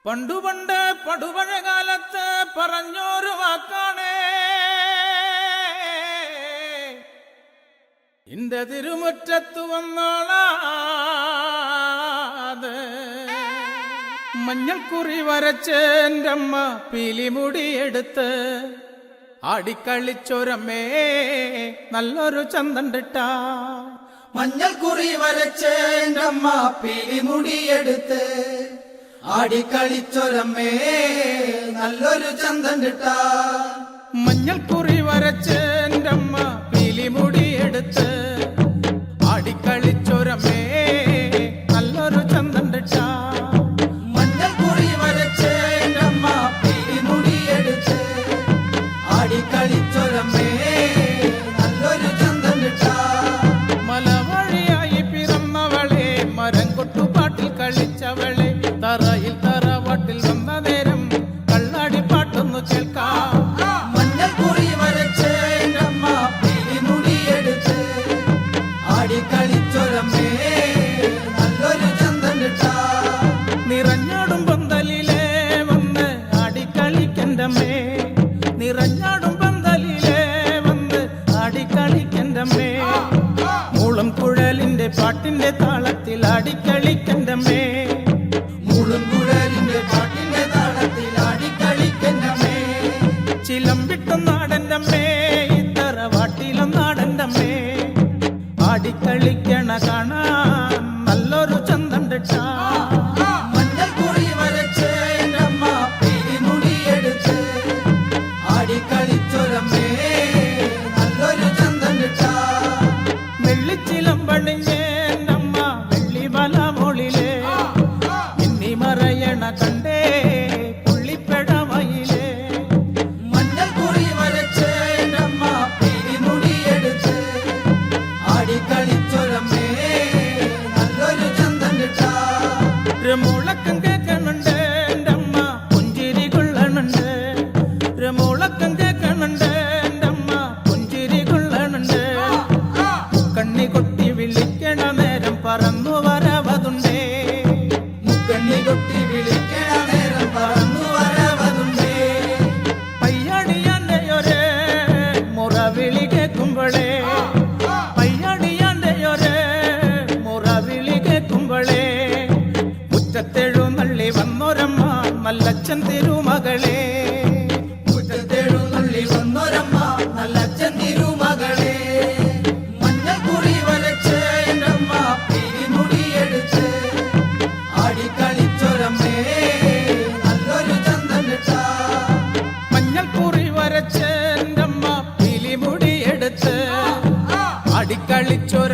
പണ്ടു പണ്ട് പടുപഴ കാലത്ത് പറഞ്ഞോരു വാക്കാണേ, ഇന്റെ തിരുമുറ്റത്തു വന്നോളാത് മഞ്ഞൾക്കുറി വരച്ച് എൻ്റെ അമ്മ പീലിമുടിയെടുത്ത് ആടിക്കളിച്ചൊരമ്മേ നല്ലൊരു ചന്തണ്ടിട്ട. മഞ്ഞൾക്കുറി വരച്ച് എൻ്റെ അമ്മ പീലിമുടിയെടുത്ത് ആടിക്കളിച്ചൊരമ്മേ നല്ലൊരു ചന്തണ്ടിട്ട. മഞ്ഞൾക്കുറി വരച്ച് എൻ്റെ അമ്മ പീലിമുടിയെടുത്ത് ആടിക്കളിച്ചൊരമ്മേ നല്ലൊരു ചന്തണ്ടിട്ട. മഞ്ഞൾക്കുറി വരച്ച് എൻ്റെ അമ്മ പീലിമുടിയെടുത്ത് ആടിക്കളിച്ചൊരമ്മേ നല്ലൊരു ചന്തണ്ടിട്ട. മലവഴിയായി പിറന്നവളെ, മരം കൊട്ടുപാട്ടിൽ കളിച്ചവളെ, തറയിൽ തറവാട്ടിൽ വന്ന നേരം കള്ളാടിപ്പാട്ടൊന്നു കേൾക്കാം. മഞ്ഞൾക്കുറി വരച്ച് എൻ്റെ അമ്മ പീലിമുടിയെടുത്ത് ആടിക്കളിച്ചൊരമ്മേ നല്ലൊരു ചന്തണ്ടിട്ട. നിറഞ്ഞാടും പന്തലിലെ വന്ന് ആടിക്കളിക്കണ്ടമ്മേ, നിറഞ്ഞാടും പന്തലിലെ വന്ന് ആടിക്കളിക്കണ്ടമ്മേ, മൂളം കുഴലിന്റെ പാട്ടിന്റെ താളത്തിൽ ആടിക്കളിക്കണ്ടമ്മേ, മൂളും കുഴലിന്റെ പാട്ടിന്റെ താളത്തിൽ ആടിക്കളിക്കണ്ടമ്മേ. ചിലമ്പിട്ടും നാടൻ്റമ്മേ ഇത്തറവാട്ടിലും നാടൻ്റമ്മേ, ആടിക്കളിക്കണ കാണാൻ നല്ലൊരു ചന്തണ്ടിട്ട. മഞ്ഞൾക്കുറി വരച്ച് എൻ്റെ അമ്മ പീലിമുടിയെടുത്ത് ആടിക്കളിച്ചൊരമ്മേ നല്ലൊരു ചന്തണ്ടിട്ട. വെള്ളിച്ചിലമ്പണിഞ്ഞേ നമ്മ വെള്ളിമല മോളിലെ മിന്നി മറയണ കണ്ടേ പുള്ളിപ്പെടമയിലേ. മഞ്ഞൾക്കുറി വരച്ച് എൻ്റെ അമ്മ പീലിമുടിയെടുത്ത് ആടിക്കളിച്ചൊരമ്മേ നല്ലൊരു ചന്തണ്ടിട്ട. ഒരു മുളക്കം കേൾക്കണുണ്ട് എൻ്റെ അമ്മ പുഞ്ചിരി കൊള്ളണുണ്ട്, ഒരു മുളക്കം കേൾക്കണുണ്ട് എൻ്റെ അമ്മ പുഞ്ചിരി കൊള്ളണുണ്ട്. കണ്ണി കൊട്ടി വിളിക്കണ നേരം പറന്നു വരവതുണ്ടേ, മുക്കണ്ണി കൊട്ടി വിളിക്കണ നേരം പറന്നു വരവതുണ്ടേ. പയ്യാടിയാന്റെ ഒരേ മുറവിളി കേൾക്കുമ്പോഴേ, പയ്യാടിയാന്റെ ഒരേ മുറവിളി കേൾക്കുമ്പോഴേ, മുറ്റത്തെഴുന്നള്ളി വന്നൊരമ്മ നല്ലച്ഛൻ തിരുമകളെ, മുറ്റത്തെഴുന്നള്ളി വന്നൊരമ്മ നല്ലച്ഛൻ തിരുമകളെ. മഞ്ഞൾക്കുറി വരച്ച് എൻ്റെ അമ്മ പീലിമുടിയെടുത്ത് ആടിക്കളിച്ചൊരമ്മേ നല്ലൊരു ചന്തണ്ടിട്ട. മഞ്ഞൾക്കുറി വരച്ച് എൻ്റെ അമ്മ പീലിമുടിയെടുത്ത് ആടിക്കളിച്ചൊരു